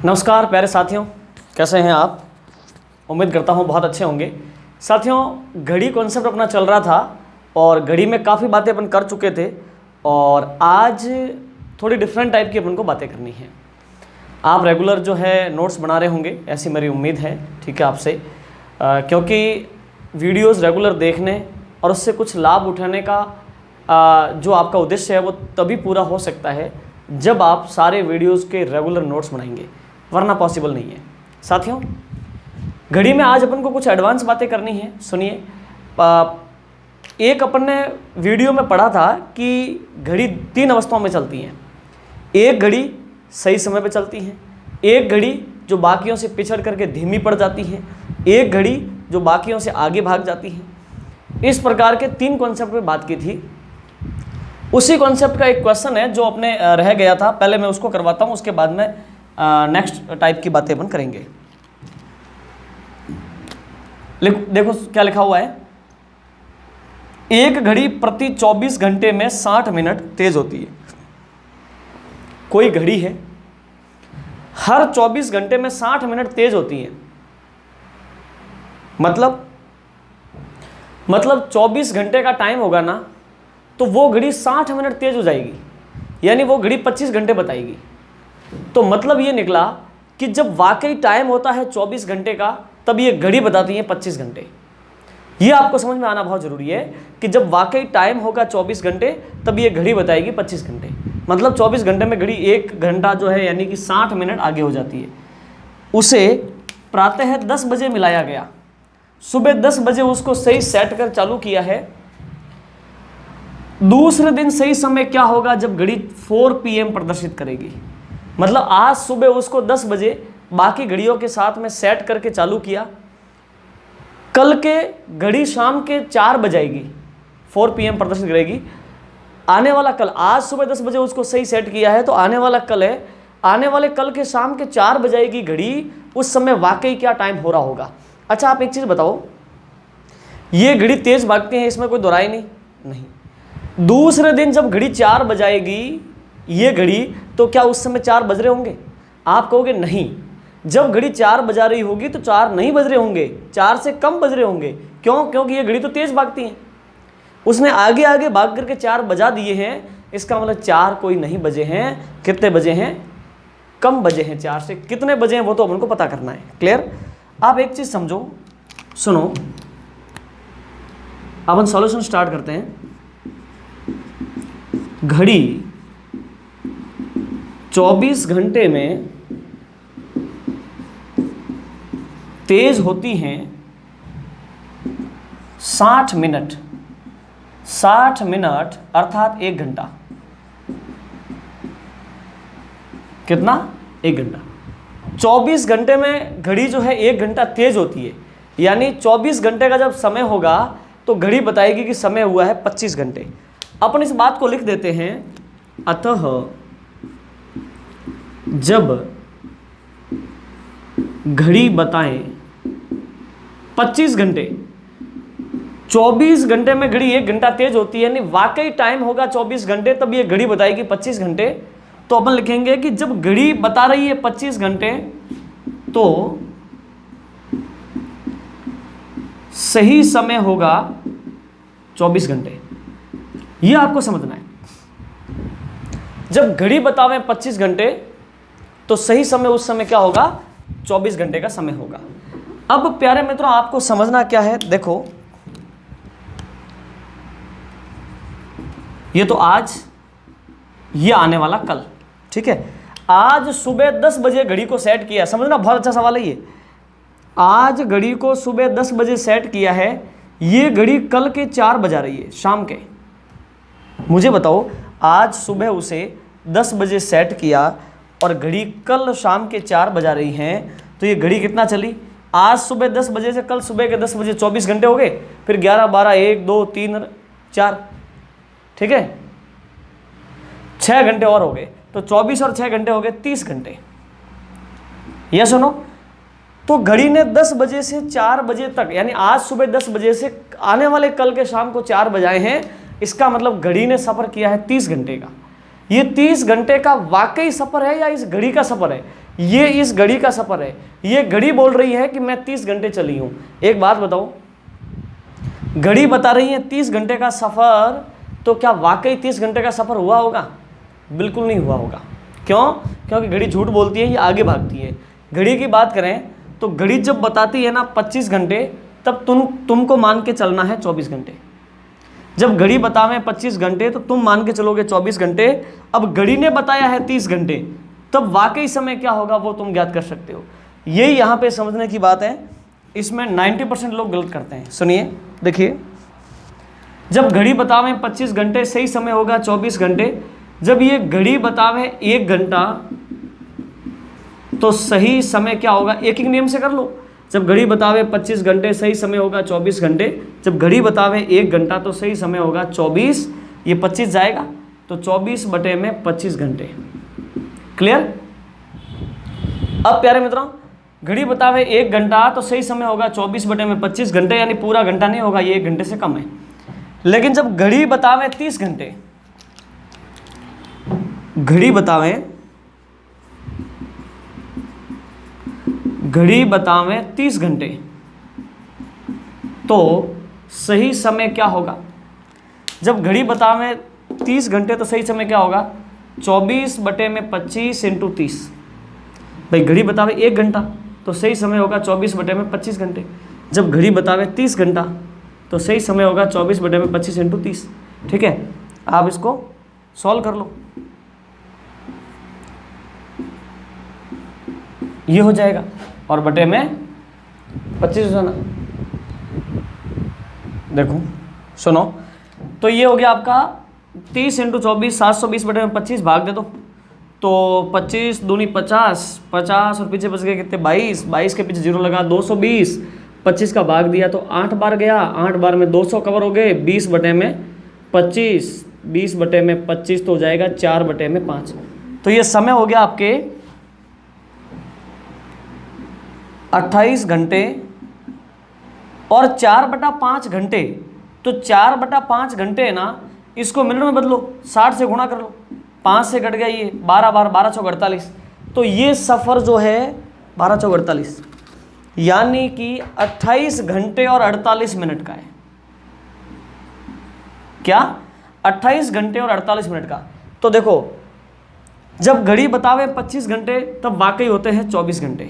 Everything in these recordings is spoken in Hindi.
नमस्कार प्यारे साथियों, कैसे हैं आप। उम्मीद करता हूं बहुत अच्छे होंगे। साथियों, घड़ी कॉन्सेप्ट अपना चल रहा था और घड़ी में काफ़ी बातें अपन कर चुके थे और आज थोड़ी डिफरेंट टाइप की अपन को बातें करनी है। आप रेगुलर जो है नोट्स बना रहे होंगे, ऐसी मेरी उम्मीद है, ठीक है आपसे, क्योंकि वीडियोस रेगुलर देखने और उससे कुछ लाभ उठाने का जो आपका उद्देश्य है वो तभी पूरा हो सकता है जब आप सारे वीडियोस के रेगुलर नोट्स बनाएंगे, वरना पॉसिबल नहीं है। साथियों, घड़ी में आज अपन को कुछ एडवांस बातें करनी है। सुनिए, एक अपन ने वीडियो में पढ़ा था कि घड़ी 3 अवस्थाओं में चलती हैं। एक घड़ी सही समय पे चलती है, एक घड़ी जो बाकियों से पिछड़ करके धीमी पड़ जाती है, एक घड़ी जो बाकियों से आगे भाग जाती है। इस प्रकार के 3 कॉन्सेप्ट पे बात की थी। उसी कॉन्सेप्ट का एक क्वेश्चन है जो अपने रह गया था, पहले मैं उसको करवाता हूँ, उसके बाद में नेक्स्ट टाइप की बातें अपन करेंगे। देखो क्या लिखा हुआ है। एक घड़ी प्रति 24 घंटे में 60 मिनट तेज होती है। कोई घड़ी है, हर 24 घंटे में 60 मिनट तेज होती है। मतलब 24 घंटे का टाइम होगा ना, तो वो घड़ी 60 मिनट तेज हो जाएगी, यानी वो घड़ी 25 घंटे बताएगी। तो मतलब ये निकला कि जब वाकई टाइम होता है 24 घंटे का, तब ये घड़ी बताती है 25 घंटे। ये आपको समझ में आना बहुत ज़रूरी है कि जब वाकई टाइम होगा 24 घंटे, तब ये घड़ी बताएगी 25 घंटे। मतलब 24 घंटे में घड़ी 1 घंटा जो है यानी कि 60 मिनट आगे हो जाती है। उसे प्रातः 10 बजे मिलाया गया, सुबह 10 बजे उसको सही सेट कर चालू किया है। दूसरे दिन सही समय क्या होगा जब घड़ी 4 PM प्रदर्शित करेगी। मतलब आज सुबह उसको 10 बजे बाकी घड़ियों के साथ में सेट करके चालू किया, कल के घड़ी शाम के 4 बजाएगी, 4 PM प्रदर्शित करेगी। आने वाला कल, आज सुबह 10 बजे उसको सही सेट किया है, तो आने वाला कल है, आने वाले कल के शाम के 4 बजाएगी घड़ी। उस समय वाकई क्या टाइम हो रहा होगा। अच्छा, आप एक चीज़ बताओ, ये घड़ी तेज भागती है, इसमें कोई दोहराई नहीं। दूसरे दिन जब घड़ी 4 बजाएगी ये घड़ी, तो क्या उस समय 4 बज रहे होंगे? आप कहोगे नहीं। जब घड़ी 4 बजा रही होगी तो 4 नहीं बज रहे होंगे, 4 से कम बज रहे होंगे। क्यों? क्योंकि ये घड़ी तो तेज भागती है। उसने आगे आगे भाग करके 4 बजा दिए हैं। इसका मतलब 4 कोई नहीं बजे हैं। कितने बजे हैं? कम बजे हैं। 4 से कितने बजे हैं वो तो हमको पता करना है। क्लियर? आप एक चीज़ समझो, सुनो, अपन सॉल्यूशन स्टार्ट करते हैं। घड़ी 24 घंटे में तेज होती हैं 60 मिनट। 60 मिनट अर्थात 1 घंटा। कितना? 1 घंटा। 24 घंटे में घड़ी जो है 1 घंटा तेज होती है, यानी 24 घंटे का जब समय होगा तो घड़ी बताएगी कि समय हुआ है 25 घंटे। अपन इस बात को लिख देते हैं, अतः जब घड़ी बताएं 25 घंटे, 24 घंटे में घड़ी 1 घंटा तेज होती है, यानी वाकई टाइम होगा 24 घंटे, तब ये घड़ी बताएगी 25 घंटे। तो अपन लिखेंगे कि जब घड़ी बता रही है 25 घंटे, तो सही समय होगा 24 घंटे। ये आपको समझना है। जब घड़ी बतावे 25 घंटे, तो सही समय उस समय क्या होगा? 24 घंटे का समय होगा। अब प्यारे मित्रों, आपको समझना क्या है, देखो, ये तो आज, ये आने वाला कल, ठीक है। आज सुबह 10 बजे घड़ी को सेट किया, समझना बहुत अच्छा सवाल है ये। आज घड़ी को सुबह 10 बजे सेट किया है, ये घड़ी कल के 4 बजा रही है, शाम के। मुझे बताओ, आज सुबह उसे 10 बजे सेट किया और घड़ी कल शाम के 4 बजा रही हैं, तो ये घड़ी कितना चली? आज सुबह 10 बजे से कल सुबह के 10 बजे 24 घंटे हो गए, फिर 11, 12, 1, 2, 3, 4, ठीक है, 6 घंटे और हो गए। तो 24 और 6 घंटे हो गए 30 घंटे। यह सुनो, तो घड़ी ने 10 बजे से 4 बजे तक, यानी आज सुबह 10 बजे से आने वाले कल के शाम को 4 बजाए हैं। इसका मतलब घड़ी ने सफ़र किया है 30 घंटे का। ये 30 घंटे का वाकई सफ़र है या इस घड़ी का सफ़र है, ये इस घड़ी का सफ़र है। ये घड़ी बोल रही है कि मैं 30 घंटे चली हूँ। एक बात बताओ, घड़ी बता रही है 30 घंटे का सफ़र, तो क्या वाकई 30 घंटे का सफ़र हुआ होगा? बिल्कुल नहीं हुआ होगा। क्यों? क्योंकि घड़ी झूठ बोलती है, ये आगे भागती है। घड़ी की बात करें तो घड़ी जब बताती है ना 25 घंटे, तब तुमको मान के चलना है 24 घंटे। जब घड़ी बतावे 25 घंटे तो तुम मान के चलोगे 24 घंटे। अब घड़ी ने बताया है 30 घंटे, तब वाकई समय क्या होगा वो तुम ज्ञात कर सकते हो। यही यहाँ पे समझने की बात है। इसमें 90% लोग गलत करते हैं। सुनिए, देखिए, जब घड़ी बतावे 25 घंटे सही समय होगा 24 घंटे। जब ये घड़ी बतावे 1 घंटा तो सही समय क्या होगा? एक एक नियम से कर लो। जब घड़ी बतावे 25 घंटे सही समय होगा 24 घंटे। जब घड़ी बतावे 1 घंटा तो सही समय होगा 24। ये 25 जाएगा तो 24 बटे में 25 घंटे। क्लियर? अब प्यारे मित्रों, घड़ी बतावे 1 घंटा तो सही समय होगा 24 बटे में 25 घंटे, यानी पूरा घंटा नहीं होगा, ये 1 घंटे से कम है। लेकिन जब घड़ी बतावे 30 घंटे, घड़ी बतावे 30 घंटे तो सही समय क्या होगा? जब घड़ी बतावे 30 घंटे तो सही समय क्या होगा? 24 बटे में 25 इंटू 30। भाई घड़ी बतावे 1 घंटा तो सही समय होगा 24 बटे में 25 घंटे। जब घड़ी बतावे 30 घंटा तो सही समय होगा 24 बटे में 25 इंटू 30। ठीक है, आप इसको सॉल्व कर लो, ये हो जाएगा और बटे में 25 हो जाना। देखो सुनो, तो ये हो गया आपका 30 इंटू 24, 720 बटे में 25, भाग दे दो। तो 25 दूनी 50, 50 और पीछे बच गए कितने? 22, 22 के पीछे 0 लगा 220। 25 का भाग दिया तो 8 बार गया, 8 बार में 200 कवर हो गए। 20 बटे में 25, 20 बटे में 25 तो हो जाएगा 4 बटे में 5। तो ये समय हो गया आपके 28 घंटे और 4/5 घंटे। तो 4/5 घंटे है ना, इसको मिनट में बदलो, 60 से गुणा कर लो, 5 से कट गया ये 12 बार, 12 चौक 48। तो ये सफ़र जो है 12 चौक 48, यानी कि 28 घंटे और 48 मिनट का है। क्या? 28 घंटे और 48 मिनट का। तो देखो, जब घड़ी बतावे 25 घंटे तब वाकई होते हैं 24 घंटे।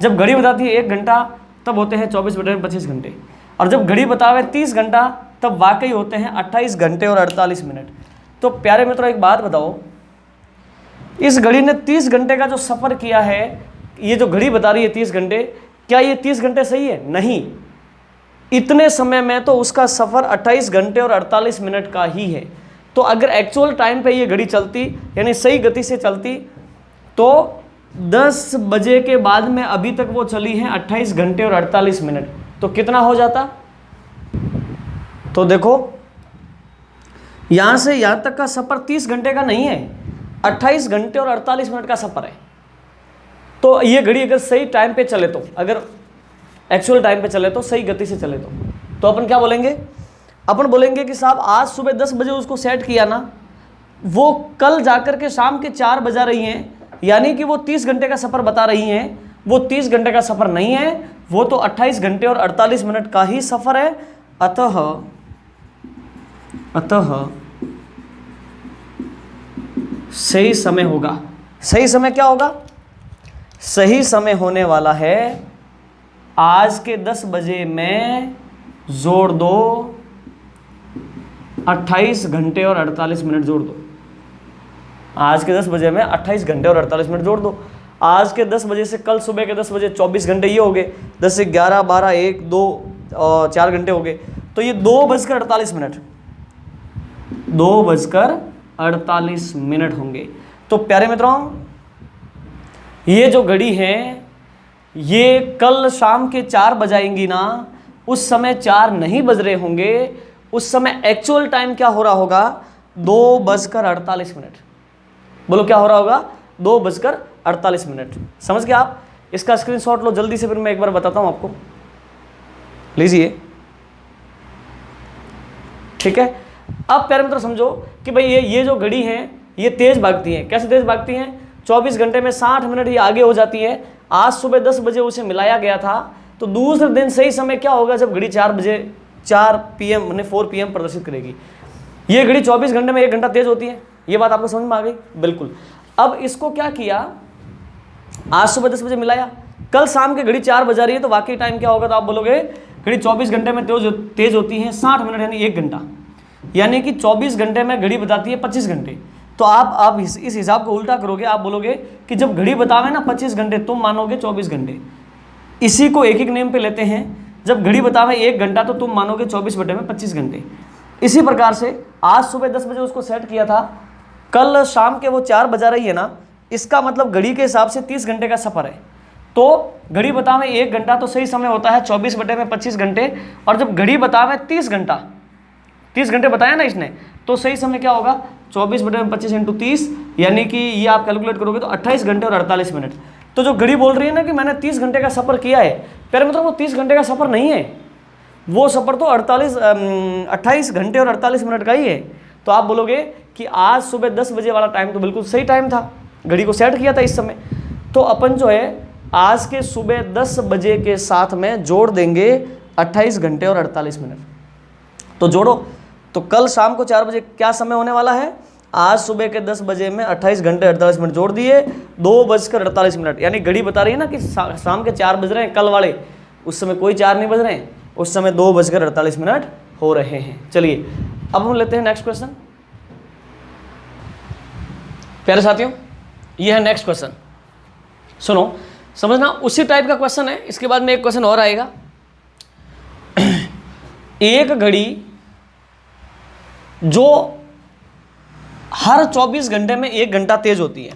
जब घड़ी बताती है 1 घंटा तब होते हैं 24 बटे 25 घंटे। और जब घड़ी बतावे 30 घंटा तब वाकई होते हैं 28 घंटे और 48 मिनट। तो प्यारे मित्रों, एक बात बताओ, इस घड़ी ने 30 घंटे का जो सफ़र किया है, ये जो घड़ी बता रही है 30 घंटे, क्या ये 30 घंटे सही है? नहीं, इतने समय में तो उसका सफ़र 28 घंटे और 48 मिनट का ही है। तो अगर एक्चुअल टाइम पे ये घड़ी चलती, यानी सही गति से चलती, तो 10 बजे के बाद में अभी तक वो चली है 28 घंटे और 48 मिनट। तो कितना हो जाता? तो देखो, यहाँ से यहाँ तक का सफ़र 30 घंटे का नहीं है, 28 घंटे और 48 मिनट का सफ़र है। तो ये घड़ी अगर सही टाइम पे चले, तो अगर एक्चुअल टाइम पे चले, तो सही गति से चले, तो अपन क्या बोलेंगे? अपन बोलेंगे कि साहब आज सुबह 10 बजे उसको सेट किया ना, वो कल जाकर के शाम के 4 बजा रही हैं, यानी कि वो 30 घंटे का सफ़र बता रही हैं। वो 30 घंटे का सफ़र नहीं है, वो तो 28 घंटे और 48 मिनट का ही सफ़र है। अतः सही समय होगा। सही समय क्या होगा? सही समय होने वाला है आज के 10 बजे में जोड़ दो 28 घंटे और 48 मिनट जोड़ दो। आज के 10 बजे में 28 घंटे और 48 मिनट जोड़ दो। आज के 10 बजे से कल सुबह के 10 बजे 24 घंटे ये हो गए। 10 से 11, 12, 1, 2 और 4 घंटे हो गए। तो ये 2:48 मिनट, 2:48 मिनट होंगे। तो प्यारे मित्रों, ये जो घड़ी है ये कल शाम के 4 बजाएंगी ना, उस समय 4 नहीं बज रहे होंगे। उस समय एक्चुअल टाइम क्या हो रहा होगा? 2:48 मिनट। बोलो क्या हो रहा होगा? 2:48 मिनट। समझ गए आप? इसका स्क्रीनशॉट लो जल्दी से, फिर मैं एक बार बताता हूं आपको। लीजिए, ठीक है। अब प्यारे मित्रों समझो कि भाई ये जो घड़ी है ये तेज भागती है। कैसे तेज भागती हैं? 24 घंटे में 60 मिनट ही आगे हो जाती है। आज सुबह 10 बजे उसे मिलाया गया था, तो दूसरे दिन सही समय क्या होगा जब घड़ी 4 PM यानी 4 PM प्रदर्शित करेगी। ये घड़ी 24 घंटे में 1 घंटा तेज होती है। ये बात आपको समझ में आ गई? बिल्कुल। अब इसको क्या किया, आज सुबह 10 बजे मिलाया, कल शाम के घड़ी 4 बजा रही है, तो वाकई टाइम क्या होगा? तो आप बोलोगे घड़ी 24 घंटे में तेज होती है 60 मिनट यानी 1 घंटा, यानी कि 24 घंटे में घड़ी बताती है 25 घंटे। तो आप इस हिसाब को उल्टा करोगे, आप बोलोगे कि जब घड़ी बतावे ना 25 घंटे, तुम मानोगे 24 घंटे। इसी को एक एक नेम पे लेते हैं, जब घड़ी बतावे 1 घंटा तो तुम मानोगे 24/25 घंटे। इसी प्रकार से आज सुबह 10 बजे उसको सेट किया था, कल शाम के वो 4 बजा रही है ना, इसका मतलब घड़ी के हिसाब से 30 घंटे का सफ़र है। तो घड़ी बतावे 1 घंटा तो सही समय होता है 24/25 घंटे, और जब घड़ी बतावे 30 घंटे बताया ना इसने, तो सही समय क्या होगा? 24/25 × 30, यानी कि ये आप कैलकुलेट करोगे तो 28 घंटे और 48 मिनट। तो जो घड़ी बोल रही है ना कि मैंने 30 घंटे का सफ़र किया है, प्यारे मतलब वो 30 घंटे का सफ़र नहीं है, वो सफ़र तो 28 घंटे और 48 मिनट का ही है। तो आप बोलोगे कि आज सुबह 10 बजे वाला टाइम तो बिल्कुल सही टाइम था, घड़ी को सेट किया था इस समय। तो अपन जो है आज के सुबह 10 बजे के साथ में जोड़ देंगे 28 घंटे और 48 मिनट। तो जोड़ो, तो कल शाम को 4 बजे क्या समय होने वाला है? आज सुबह के 10 बजे में 28 घंटे 48 मिनट जोड़ दिए, 2:48, यानी घड़ी बता रही है ना कि शाम के 4 बज रहे हैं कल वाले, उस समय कोई 4 नहीं बज रहे हैं, उस समय 2:48 हो रहे हैं। चलिए अब हम लेते हैं नेक्स्ट क्वेश्चन। प्यारे साथियों, ये है नेक्स्ट क्वेश्चन, सुनो समझना, उसी टाइप का क्वेश्चन है। इसके बाद में एक क्वेश्चन और आएगा। एक घड़ी जो हर 24 घंटे में 1 घंटा तेज होती है,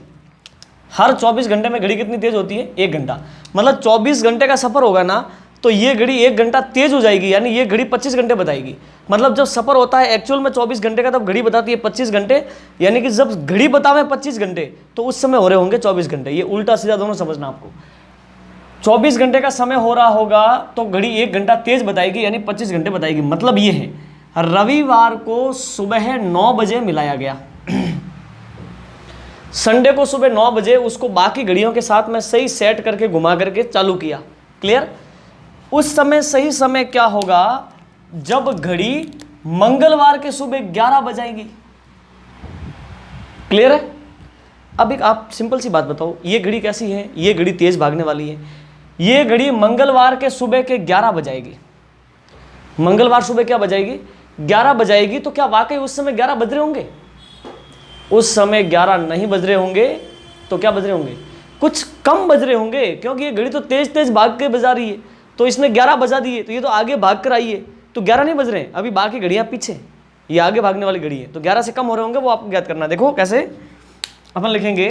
हर 24 घंटे में घड़ी कितनी तेज होती है? 1 घंटा। मतलब 24 घंटे का सफर होगा ना, तो ये घड़ी 1 घंटा तेज हो जाएगी, यानी ये घड़ी 25 घंटे बताएगी। मतलब जब सफर होता है एक्चुअल में 24 घंटे का, तब घड़ी बताती है 25 घंटे, यानी कि जब घड़ी बतावे 25 घंटे तो उस समय हो रहे होंगे 24 घंटे। ये उल्टा सीधा दोनों समझना आपको। 24 घंटे का समय हो रहा होगा तो घड़ी 1 घंटा तेज बताएगी, यानी 25 घंटे बताएगी। मतलब ये है, रविवार को सुबह 9 बजे मिलाया गया, संडे को सुबह 9 बजे उसको बाकी घड़ियों के साथ में सही सेट करके घुमा करके चालू किया। क्लियर? उस समय सही समय क्या होगा? जब घड़ी मंगलवार के सुबह 11 बजाएगी। क्लियर है? अब एक आप सिंपल सी बात बताओ, ये घड़ी कैसी है? ये घड़ी तेज भागने वाली है। ये घड़ी मंगलवार के सुबह के 11 बजाएगी। मंगलवार सुबह क्या बजाएगी? 11 बजाएगी। तो क्या वाकई उस समय 11 बज रहे होंगे? उस समय 11 नहीं बज रहे होंगे। तो क्या बज रहे होंगे? कुछ कम बज रहे होंगे, क्योंकि ये घड़ी तो तेज तेज भाग के बजा रही है, तो इसने 11 बजा दिए, तो ये तो आगे भाग कर आई है, तो 11 नहीं बज रहे हैं। अभी बाकी घड़ियां पीछे, ये आगे भागने वाली घड़ी है, तो 11 से कम हो रहे होंगे, वो आपको ज्ञात करना। देखो कैसे अपन लिखेंगे,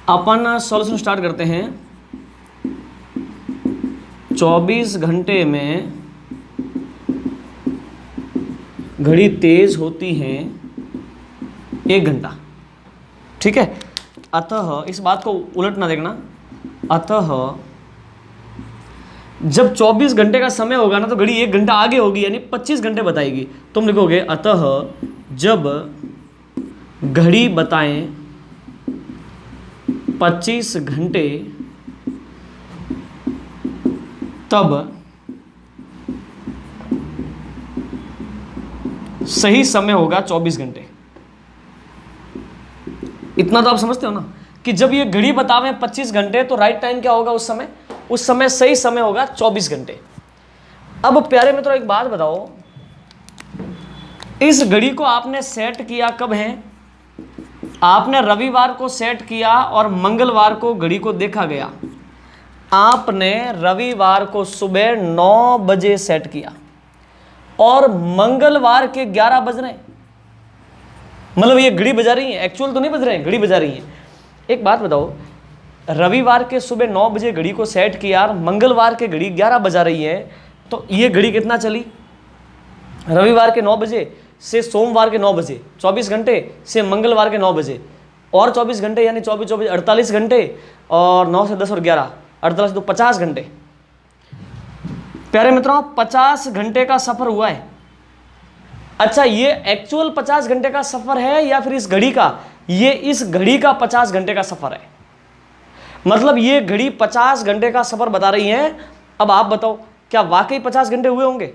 अपन सॉल्यूशन स्टार्ट करते हैं। 24 घंटे में घड़ी तेज होती है 1 घंटा। ठीक है? अतः इस बात को उलट ना देखना। अतः जब 24 घंटे का समय होगा ना, तो घड़ी 1 घंटा आगे होगी, यानी 25 घंटे बताएगी। तुम लिखोगे अतः जब घड़ी बताएं 25 घंटे, तब सही समय होगा 24 घंटे। इतना तो आप समझते हो ना कि जब ये घड़ी बतावे 25 घंटे तो राइट टाइम क्या होगा? उस समय सही समय होगा 24 घंटे। अब प्यारे मित्रों एक बात बताओ, इस घड़ी को आपने सेट किया कब है? आपने रविवार को सेट किया और मंगलवार को घड़ी को देखा गया। आपने रविवार को सुबह 9 बजे सेट किया और मंगलवार के 11 बज रहे हैं। मतलब ये घड़ी बजा रही है, एक्चुअल तो नहीं बज रहे हैं, घड़ी बजा रही है। एक बात बताओ, रविवार के सुबह 9 बजे घड़ी को सेट किया और मंगलवार के घड़ी 11 बजा रही है, तो ये घड़ी कितना चली? रविवार के 9 बजे से सोमवार के 9 बजे, 24 घंटे से मंगलवार के 9 बजे और 24 घंटे, यानी 24 48 घंटे, और 9 से 10 और 11 48 तो 50 घंटे। प्यारे मित्रों 50 घंटे का सफर हुआ है। अच्छा, ये एक्चुअल 50 घंटे का सफर है या फिर इस घड़ी का? ये इस घड़ी का 50 घंटे का सफर है। मतलब ये घड़ी 50 घंटे का सफर बता रही है। अब आप बताओ, क्या वाकई 50 घंटे हुए होंगे?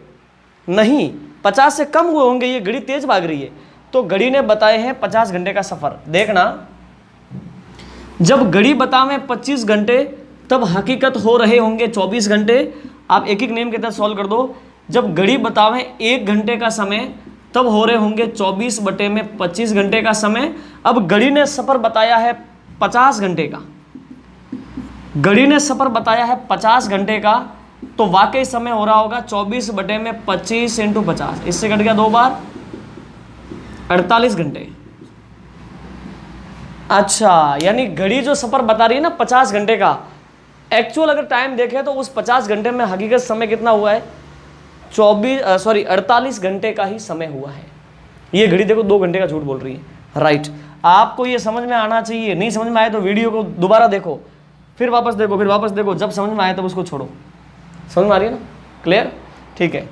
नहीं, 50 से कम हुए होंगे। ये घड़ी तेज भाग रही है, तो घड़ी ने बताए हैं 50 घंटे का सफर। देखना, जब घड़ी बतावे 25 घंटे तब हकीकत हो रहे होंगे 24 घंटे। आप एक एक नेम के तहत सॉल्व कर दो। जब घड़ी बतावे 1 घंटे का समय तब हो रहे होंगे 24/25 घंटे का समय। अब घड़ी ने सफर बताया है 50 घंटे का, घड़ी ने सफर बताया है 50 घंटे का, तो वाकई समय हो रहा होगा 24/25 × 50। इससे कट गया 2 बार 48 घंटे। अच्छा, यानी घड़ी जो सफर बता रही है ना 50 घंटे का, एक्चुअल अगर टाइम देखें तो उस 50 घंटे में हकीकत समय कितना हुआ है? 48 घंटे का ही समय हुआ है। ये घड़ी देखो 2 घंटे का झूठ बोल रही है। राइट, आपको ये समझ में आना चाहिए। नहीं समझ में आए तो वीडियो को दोबारा देखो, फिर वापस देखो, फिर वापस देखो, जब समझ में आए तब उसको छोड़ो। समझ में आ रही है ना? क्लियर? ठीक है।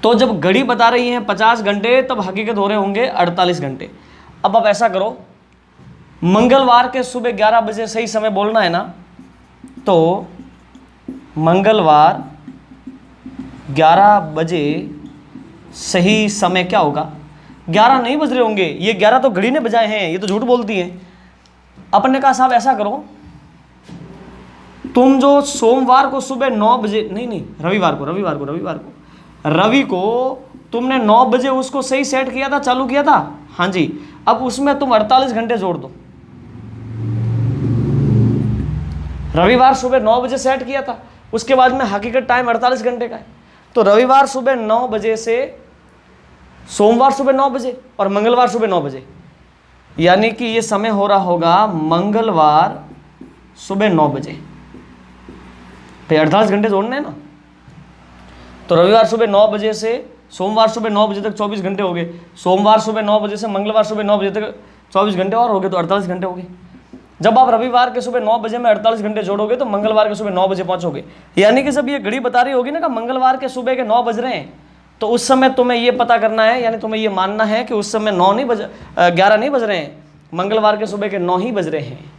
तो जब घड़ी बता रही है 50 घंटे तब हकीकत हो रहे होंगे 48 घंटे। अब आप ऐसा करो, मंगलवार के सुबह 11 बजे सही समय बोलना है ना, तो मंगलवार 11 बजे सही समय क्या होगा? 11 नहीं बज रहे होंगे, ये 11 तो घड़ी ने बजाए हैं, ये तो झूठ बोलती है। अपन ने कहा साहब ऐसा करो, तुम जो सोमवार को सुबह 9 बजे, नहीं रविवार को रवि को तुमने 9 बजे उसको सही सेट किया था, चालू किया था। हाँ जी, अब उसमें तुम 48 घंटे जोड़ दो। रविवार सुबह 9 बजे सेट किया था, उसके बाद में हकीकत टाइम 48 घंटे का है। तो रविवार सुबह 9 बजे से सोमवार सुबह 9 बजे और मंगलवार सुबह 9 बजे, यानी कि ये समय हो रहा होगा मंगलवार सुबह 9 बजे। तो 48 घंटे जोड़ने हैं ना, तो रविवार सुबह 9 बजे से सोमवार सुबह 9 बजे तक 24 घंटे हो गए। सोमवार सुबह 9 बजे से मंगलवार सुबह 9 बजे तक 24 घंटे और हो गए, तो 48 घंटे हो गए। जब आप रविवार के सुबह 9 बजे में 48 घंटे जोड़ोगे तो मंगलवार के सुबह 9 बजे पहुंचोगे। यानी कि जब ये घड़ी बता रही होगी ना कि मंगलवार के सुबह के 9 बज रहे हैं, तो उस समय तुम्हें ये पता करना है, यानी तुम्हें ये मानना है कि उस समय 11 नहीं बज रहे हैं, मंगलवार के सुबह के 9 ही बज रहे हैं।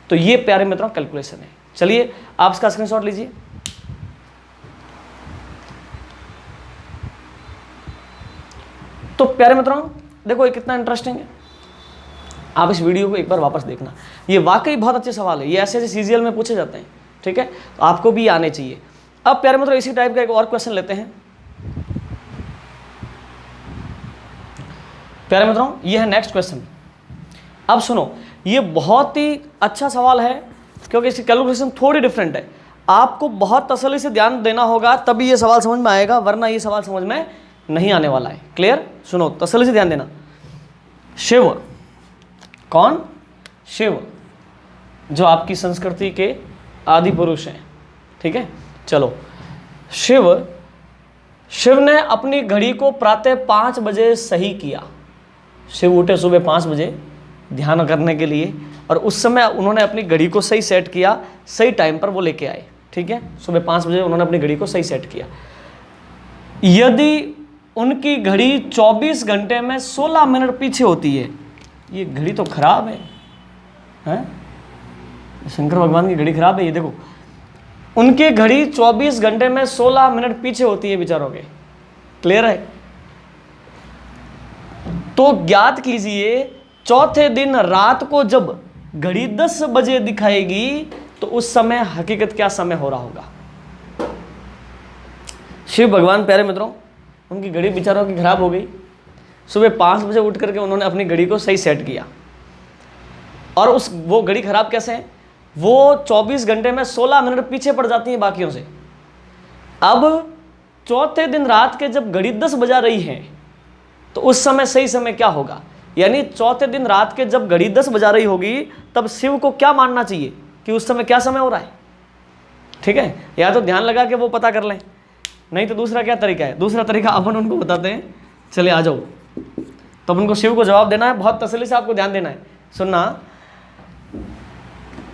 तो ये प्यारे मित्रों कैलकुलेशन है। चलिए आप इसका स्क्रीनशॉट लीजिए। तो प्यारे मित्रों देखो ये कितना इंटरेस्टिंग है। आप इस वीडियो को एक बार वापस देखना, ये वाकई बहुत अच्छे सवाल है। ये ऐसे सीजीएल में पूछे जाते हैं, ठीक है, तो आपको भी आने चाहिए। अब प्यारे मित्रों इसी टाइप का एक और क्वेश्चन लेते हैं। प्यारे मित्रों ये है नेक्स्ट क्वेश्चन। अब सुनो, ये बहुत ही अच्छा सवाल है क्योंकि इसकी कैलकुलेशन थोड़ी डिफरेंट है। आपको बहुत तसल्ली से ध्यान देना होगा तभी ये सवाल समझ में आएगा, वरना ये सवाल समझ में नहीं आने वाला है। क्लियर? सुनो, तसल्ली से ध्यान देना। शिव, कौन? शिव, जो आपकी संस्कृति के आदि पुरुष हैं, ठीक है। चलो, शिव ने अपनी घड़ी को प्रातः 5 बजे सही किया। शिव उठे सुबह 5 बजे ध्यान करने के लिए, और उस समय उन्होंने अपनी घड़ी को सही सेट किया, सही टाइम पर वो लेके आए, ठीक है। सुबह 5 बजे उन्होंने अपनी घड़ी को सही सेट किया। यदि उनकी घड़ी 24 घंटे में 16 मिनट पीछे होती है, ये घड़ी तो खराब है, हैं? शंकर भगवान की घड़ी खराब है। ये देखो, उनकी घड़ी 24 घंटे में 16 मिनट पीछे होती है बेचारों के। क्लियर है? तो ज्ञात कीजिए चौथे दिन रात को जब घड़ी 10 बजे दिखाएगी तो उस समय हकीकत क्या समय हो रहा होगा। शिव भगवान प्यारे मित्रों, उनकी घड़ी बेचारों की खराब हो गई। सुबह 5 बजे उठ करके उन्होंने अपनी घड़ी को सही सेट किया, और वो घड़ी खराब कैसे है? वो 24 घंटे में 16 मिनट पीछे पड़ जाती है बाकियों से। अब चौथे दिन रात के जब घड़ी 10 बजा रही है तो उस समय सही समय क्या होगा? यानी चौथे दिन रात के जब घड़ी 10 बजा रही होगी तब शिव को क्या मानना चाहिए कि उस समय क्या समय हो रहा है, ठीक है। या तो ध्यान लगा के वो पता कर लें, नहीं तो दूसरा क्या तरीका है? दूसरा तरीका अपन उनको बताते हैं। चलिए आ जाओ। तो अपन को शिव को जवाब देना है, बहुत तसल्ली से आपको ध्यान देना है, सुनना।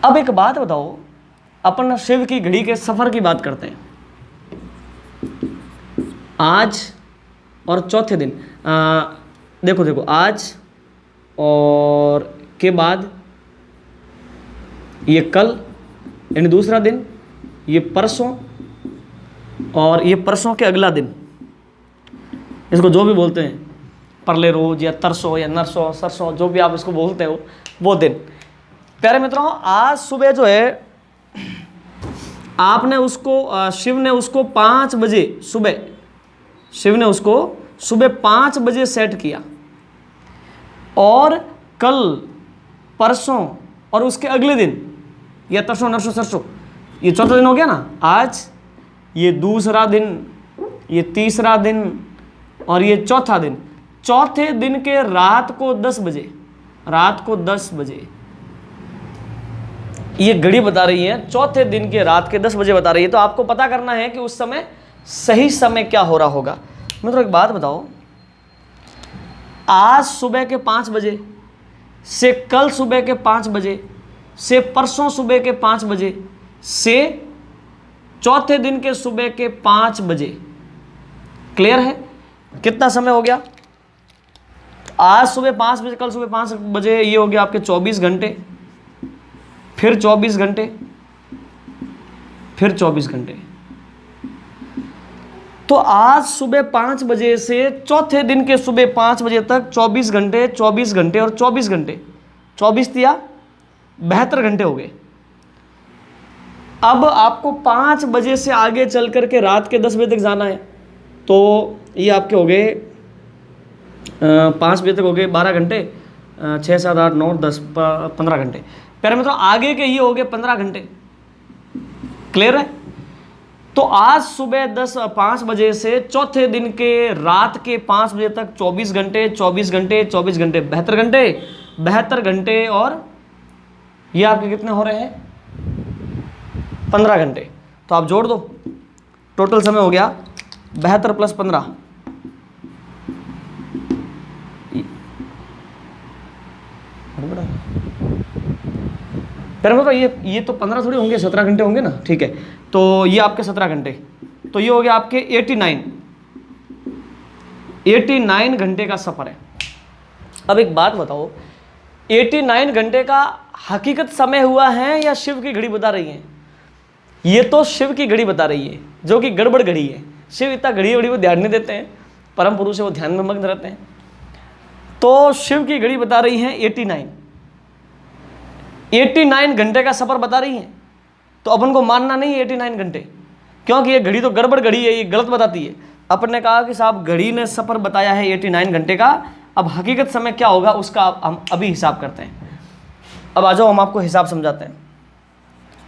अब एक बात बताओ, अपन शिव की घड़ी के सफर की बात करते हैं। आज और चौथे दिन देखो आज और के बाद ये कल यानी दूसरा दिन, ये परसों, और ये परसों के अगला दिन, इसको जो भी बोलते हैं, परले रोज या तरसों या नरसों सरसों, जो भी आप इसको बोलते हो, वो दिन। प्यारे मित्रों, आज सुबह जो है आपने उसको, शिव ने उसको 5 बजे सुबह, शिव ने उसको सुबह 5 बजे सेट किया, और कल, परसों और उसके अगले दिन, या तरसों नरसों सरसों, ये चौथा दिन हो गया ना। आज ये दूसरा दिन, ये तीसरा दिन और ये चौथा दिन। चौथे दिन के रात को 10 बजे, रात को 10 बजे ये घड़ी बता रही है, चौथे दिन के रात के 10 बजे बता रही है। तो आपको पता करना है कि उस समय सही समय क्या हो रहा होगा। मित्रों एक बात बताओ, आज सुबह के 5 बजे से कल सुबह के 5 बजे से परसों सुबह के 5 बजे से चौथे दिन के सुबह के 5 बजे, क्लियर है? कितना समय हो गया? आज सुबह 5 बजे, कल सुबह 5 बजे, ये हो गया आपके 24 घंटे, फिर 24 घंटे, फिर 24 घंटे। तो आज सुबह 5 बजे से चौथे दिन के सुबह 5 बजे तक 24 घंटे, 24 घंटे और 24 घंटे, 24 दिया 72 घंटे हो गए। अब आपको 5 बजे से आगे चल करके रात के 10 बजे तक जाना है, तो ये आपके हो गए 5 बजे तक हो गए 12 घंटे, 6, 7, 8, 9, 10, 15 घंटे। प्यारे मित्रों आगे के ये हो गए 15 घंटे, क्लियर है? तो आज सुबह 5 बजे से चौथे दिन के रात के 5 बजे तक 24 घंटे, 24 घंटे, 24 घंटे, 72 घंटे, 72 घंटे, और ये आपके कितने हो रहे हैं? 15 घंटे। तो आप जोड़ दो, टोटल समय हो गया 72 + 15, ये तो 15 थोड़ी होंगे, 17 घंटे होंगे ना, ठीक है। तो ये आपके 17 घंटे, तो ये हो गया आपके 89 घंटे का सफर है। अब एक बात बताओ, 89 घंटे का हकीकत समय हुआ है या शिव की घड़ी बता रही है? ये तो शिव की घड़ी बता रही है, जो कि गड़बड़ घड़ी है। शिव इतना घड़ी वड़ी को ध्यान नहीं देते हैं, परम पुरुष है वो ध्यान में मग्न रहते हैं। तो शिव की घड़ी बता रही है 89 घंटे का सफर बता रही है। तो अपन को मानना नहीं है 89 घंटे, क्योंकि ये घड़ी तो गड़बड़ घड़ी है, ये गलत बताती है। अपन ने कहा कि साहब घड़ी ने सफर बताया है 89 घंटे का, अब हकीकत समय क्या होगा उसका हम अभी हिसाब करते हैं। अब आ जाओ, हम आपको हिसाब समझाते हैं।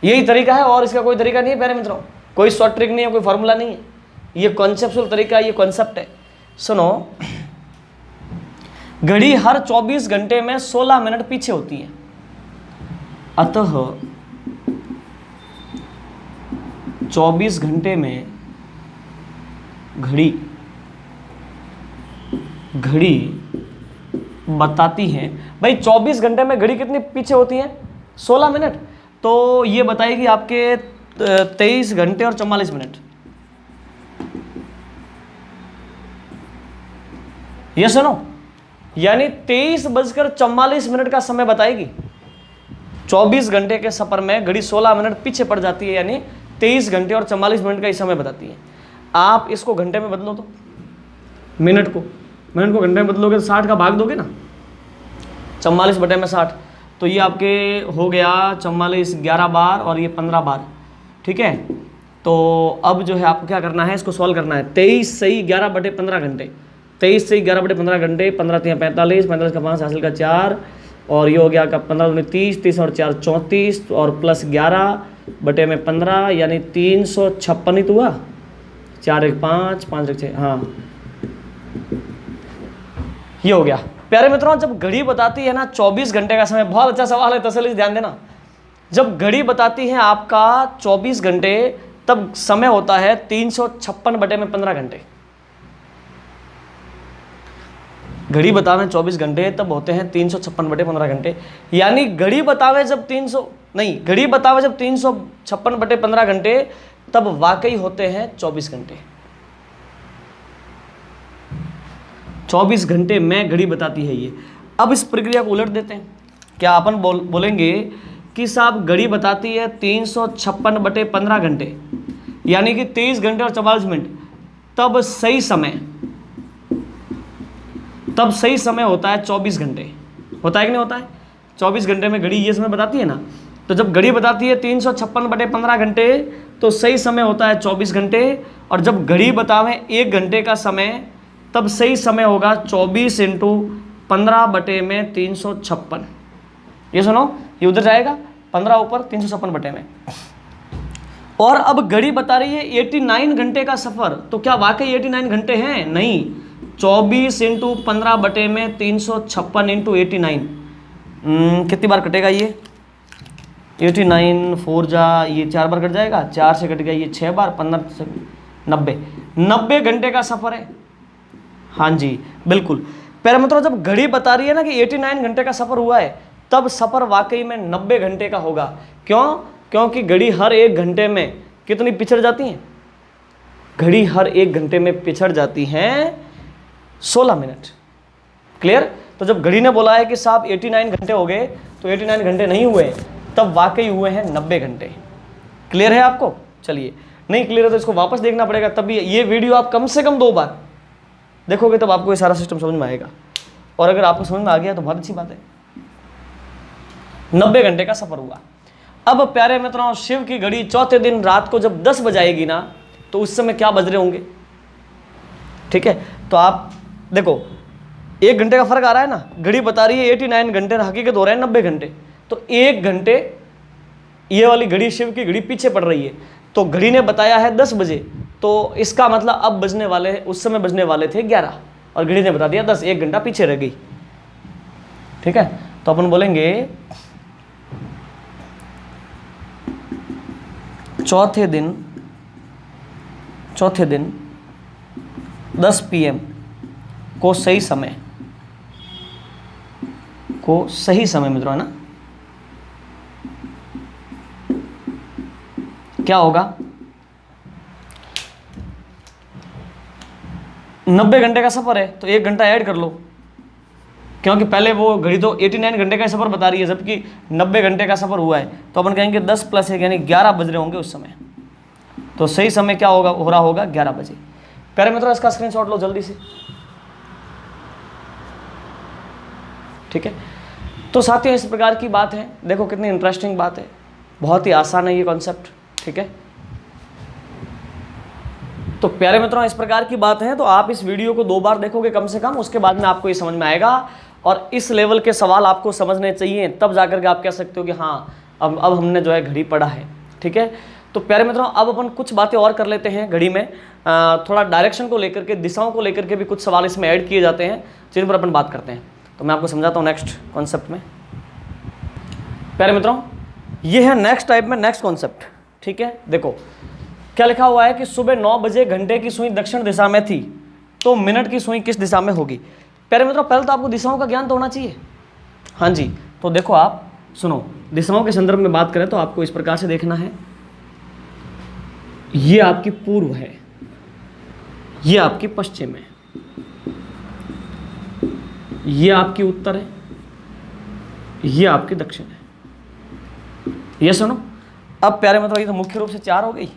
यही तरीका है और इसका कोई तरीका नहीं है प्यारे मित्रों, कोई शॉर्ट ट्रिक नहीं है, कोई फॉर्मूला नहीं है, ये कॉन्सेप्चुअल तरीका, ये कॉन्सेप्ट है। सुनो, घड़ी हर 24 घंटे में 16 मिनट पीछे होती है, अतः 24 घंटे में घड़ी बताती है भाई, 24 घंटे में घड़ी कितनी पीछे होती है? 16 मिनट। तो ये बताएगी आपके 23 घंटे और 44 मिनट। ये सुनो, यानी 23:44 का समय बताएगी। 24 घंटे के सफर में घड़ी 16 मिनट पीछे पड़ जाती है, यानी 23 घंटे और 44 मिनट का ही समय बताती है। आप इसको घंटे में बदलो तो मिनट को घंटे में बदलोगे तो 60 का भाग दोगे ना, 44/60, तो ये आपके हो गया 44 11 बार और ये 15 बार, ठीक है। तो अब जो है आपको क्या करना है, इसको सॉल्व करना है। 23 सही 11/15 घंटे, 23 सही 11/15 घंटे, 15 3 45, 45 का 5 हासिल का 4, और ये हो गया आपका 15 दूनी 30, 30 और 4 34, और प्लस 11/15 यानी 356 ही तो हुआ। 4 1 5, 5 1 6, हाँ ये हो गया। प्यारे मित्रों, जब घड़ी बताती है ना 24 घंटे का समय, बहुत अच्छा सवाल है, तसल्ली से ध्यान देना। जब घड़ी बताती है आपका 24 घंटे, तब समय होता है 356/15 घंटे। घड़ी बतावे 24 घंटे तब होते हैं 356/15 घंटे, यानी घड़ी बतावे जब 356/15 घंटे तब वाकई होते हैं 24 घंटे। 24 घंटे में घड़ी बताती है ये। अब इस प्रक्रिया को उलट देते हैं। क्या अपन बोलेंगे कि साहब घड़ी बताती है 356/15 घंटे, यानी कि 23 घंटे और 44 मिनट। तब सही समय होता है 24 घंटे। होता है कि नहीं होता है? 24 घंटे में घड़ी ये समय बताती है ना। तो जब घड़ी बताती है 356/15 घंटे तो सही समय होता है 24 घंटे। और जब घड़ी बतावे 1 घंटे का समय तब सही समय होगा 24 × 15/356। ये सुनो, ये उधर जाएगा 15 ऊपर 356 में। और अब घड़ी बता रही है 89 घंटे का सफर। तो क्या वाकई 89 घंटे हैं? नहीं, 24 × 15/356 × 89। कितनी बार कटेगा ये? 89 4 जा, ये 4 बार कट जाएगा, 4 से कट गया ये 6 बार, 15 से 90 घंटे का सफर है। हाँ जी बिल्कुल। पहले मतलब जब घड़ी बता रही है ना कि 89 घंटे का सफर हुआ है तब सफर वाकई में 90 घंटे का होगा। क्यों? क्योंकि घड़ी हर 1 घंटे में कितनी पिछड़ जाती है? घड़ी हर 1 घंटे में पिछड़ जाती हैं 16 मिनट। क्लियर? तो जब घड़ी ने बोला है कि साहब 89 घंटे हो गए, तो 89 घंटे नहीं हुए, तब वाकई हुए हैं 90 घंटे। क्लियर है आपको? चलिए, नहीं क्लियर है तो इसको वापस देखना पड़ेगा, तभी ये वीडियो आप कम से कम 2 बार देखोगे तब आपको ये सारा सिस्टम समझ में आएगा। और अगर आपको समझ में आ गया तो बहुत अच्छी बात है। 90 घंटे का सफर हुआ। अब प्यारे मित्रों, शिव की घड़ी चौथे दिन रात को जब 10 बजाएगी ना, तो उस समय क्या बज रहे होंगे? ठीक है, तो आप देखो 1 घंटे का फर्क आ रहा है ना। घड़ी बता रही है 89 घंटे, हकीकत हो रहा है 90 घंटे। तो 1 घंटे ये वाली घड़ी, शिव की घड़ी पीछे पड़ रही है। तो घड़ी ने बताया है 10 बजे, तो इसका मतलब अब बजने वाले, उस समय बजने वाले थे 11 और घड़ी ने बता दिया 10, 1 घंटा पीछे रह गई। ठीक है, तो अपन बोलेंगे चौथे दिन 10 PM को सही समय मित्रों, है ना, क्या होगा? 90 घंटे का सफर है तो 1 घंटा ऐड कर लो, क्योंकि पहले वो घड़ी तो 89 घंटे का सफर बता रही है, जबकि 90 घंटे का सफर हुआ है। तो अपन कहेंगे 10 + 1 यानी 11 बज रहे होंगे उस समय। तो सही समय क्या होगा? हो रहा होगा 11 बजे। प्यारे मित्रों, इसका स्क्रीनशॉट लो जल्दी से। ठीक है, तो साथियों इस प्रकार की बात है। देखो कितनी इंटरेस्टिंग बात है, बहुत ही आसान है ये कॉन्सेप्ट। ठीक है, तो प्यारे मित्रों इस प्रकार की बात है। तो आप इस वीडियो को 2 बार देखोगे कम से कम, उसके बाद में आपको ये समझ में आएगा। और इस लेवल के सवाल आपको समझने चाहिए, तब जाकर के आप कह सकते हो कि हाँ अब हमने जो है घड़ी पढ़ा है। ठीक है, तो प्यारे मित्रों अब अपन कुछ बातें और कर लेते हैं घड़ी में। थोड़ा डायरेक्शन को लेकर के, दिशाओं को लेकर के भी कुछ सवाल इसमें ऐड किए जाते हैं, जिन पर अपन बात करते हैं। तो मैं आपको समझाता हूँ नेक्स्ट कॉन्सेप्ट में। प्यारे मित्रों ये है नेक्स्ट टाइप में नेक्स्ट कॉन्सेप्ट। ठीक है, देखो क्या लिखा हुआ है कि सुबह 9 बजे घंटे की सुई दक्षिण दिशा में थी, तो मिनट की सुई किस दिशा में होगी? प्यारे मित्रों पहले तो आपको दिशाओं का ज्ञान तो होना चाहिए। हाँ जी, तो देखो आप सुनो, दिशाओं के संदर्भ में बात करें तो आपको इस प्रकार से देखना है। ये आपकी पूर्व है, ये आपकी पश्चिम है, ये आपकी उत्तर है, ये आपकी दक्षिण है। ये सुनो, अब प्यारे मित्रों ये तो मुख्य रूप से 4 हो गई।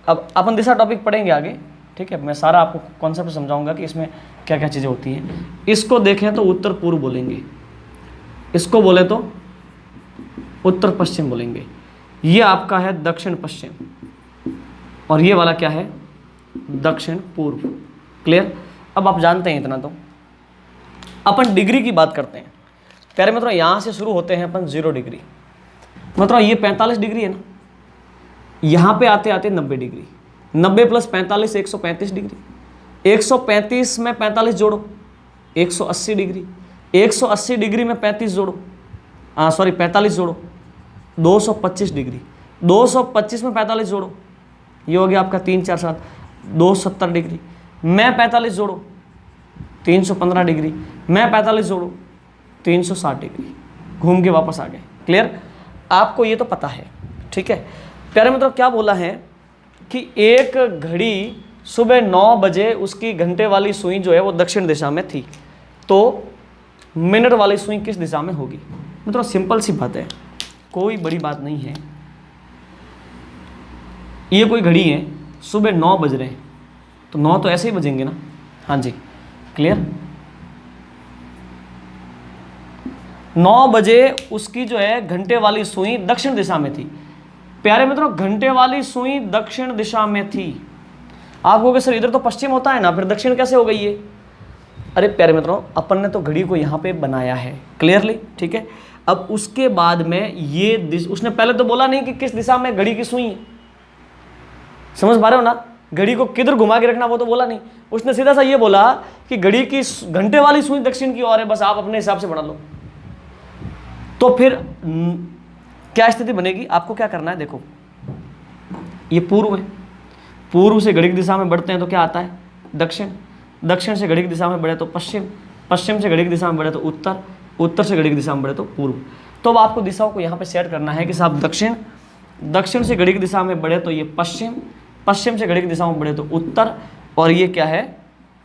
अब अपन दिशा टॉपिक पढ़ेंगे आगे। ठीक है, मैं सारा आपको कॉन्सेप्ट समझाऊंगा कि इसमें क्या क्या चीज़ें होती हैं। इसको देखें तो उत्तर पूर्व बोलेंगे, इसको बोले तो उत्तर पश्चिम बोलेंगे। ये आपका है दक्षिण पश्चिम, और ये वाला क्या है? दक्षिण पूर्व। क्लियर? अब आप जानते हैं इतना। तो अपन डिग्री की बात करते हैं। प्यारे मित्रों यहाँ से शुरू होते हैं अपन 0 डिग्री। मतलब ये 45 डिग्री है ना, यहाँ पे आते आते 90 डिग्री। 90 + 45 135 डिग्री। 135 में 45 जोड़ो 180 डिग्री। 180 डिग्री में 35 जोड़ो, 45 जोड़ो 225 डिग्री। 225 में 45 जोड़ो, ये हो गया आपका 3 4 7 270 डिग्री। मैं 45 जोड़ो 315 डिग्री। मैं 45 जोड़ो 360 डिग्री। घूम के वापस आ गए। क्लियर? आपको ये तो पता है। ठीक है, प्यारे मित्रों क्या बोला है कि एक घड़ी सुबह 9 बजे उसकी घंटे वाली सुई जो है वो दक्षिण दिशा में थी, तो मिनट वाली सुई किस दिशा में होगी। मतलब सिंपल सी बात है, कोई बड़ी बात नहीं है। ये कोई घड़ी है, सुबह 9 बज रहे हैं, तो 9 तो ऐसे ही बजेंगे ना। हाँ जी, क्लियर। 9 बजे उसकी जो है घंटे वाली सुई दक्षिण दिशा में थी। प्यारे मित्रों, घंटे वाली सुई दक्षिण दिशा में थी। आप कहोगे सर इधर तो पश्चिम होता है ना, फिर दक्षिण कैसे हो गई ये। अरे प्यारे मित्रों, अपन ने तो घड़ी को यहाँ पे बनाया है क्लियरली, ठीक है। अब उसके बाद में ये उसने पहले तो बोला नहीं कि किस दिशा में घड़ी की सुई है, समझ पा रहे हो ना। घड़ी को किधर घुमा के रखना वो तो बोला नहीं, उसने सीधा सा ये बोला कि घड़ी की घंटे वाली सुई दक्षिण की ओर है, बस आप अपने हिसाब से बना लो। तो फिर क्या स्थिति बनेगी, आपको क्या करना है, देखो ये पूर्व है, पूर्व से घड़ी की दिशा में बढ़ते हैं तो क्या आता है दक्षिण, दक्षिण से घड़ी की दिशा में बढ़े तो पश्चिम, पश्चिम से घड़ी की दिशा में बढ़े तो उत्तर, उत्तर से घड़ी की दिशा में बढ़े तो पूर्व। तो अब आपको दिशाओं को यहाँ पे सेट करना है कि साहब दक्षिण, दक्षिण से घड़ी की दिशा में बढ़े तो ये पश्चिम, पश्चिम से घड़ी की दिशा में बढ़े तो उत्तर, और ये क्या है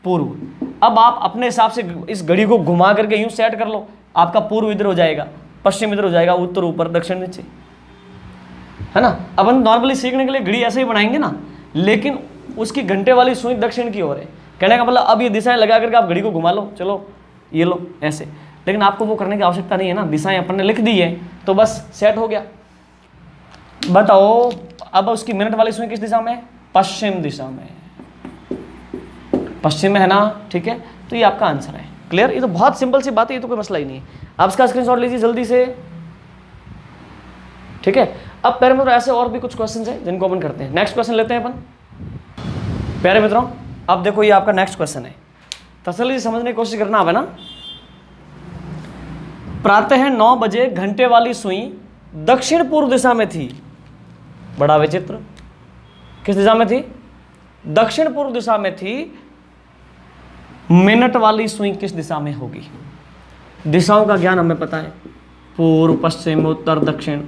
पूर्व। अब आप अपने हिसाब से इस घड़ी को घुमा करके यूं सेट कर लो, आपका पूर्व इधर हो जाएगा, पश्चिम इधर हो जाएगा, उत्तर ऊपर, दक्षिण नीचे, है ना। अपन नॉर्मली सीखने के लिए घड़ी ऐसे ही बनाएंगे ना, लेकिन उसकी घंटे वाली सुई दक्षिण की ओर है। कहने का मतलब अब ये दिशाएं लगा करके आप घड़ी को घुमा लो, चलो ये लो ऐसे, लेकिन आपको वो करने की आवश्यकता नहीं है ना, दिशाएं अपन ने लिख दी है तो बस सेट हो गया। बताओ अब उसकी मिनट वाली सुई किस दिशा में है, पश्चिम दिशा में, पश्चिम में है ना, ठीक है। तो ये आपका आंसर है, क्लियर। ये तो बहुत सिंपल सी बात है, ये तो कोई मसला ही नहीं है। आप इसका स्क्रीनशॉट लीजिए जल्दी से, ठीक है। अब प्यारे मित्रों ऐसे और भी कुछ क्वेश्चन है जिनको अपन करते हैं। नेक्स्ट क्वेश्चन लेते हैं अपन। प्यारे मित्रों अब देखो ये आपका नेक्स्ट क्वेश्चन है, तसल्ली से समझने की कोशिश करना है ना। प्रातः 9 बजे घंटे वाली सुई दक्षिण पूर्व दिशा में थी। बड़ा विचित्र, किस दिशा में थी, दक्षिण पूर्व दिशा में थी। मिनट वाली सुई किस दिशा में होगी। दिशाओं का ज्ञान हमें पता है, पूर्व, पश्चिम, उत्तर, दक्षिण,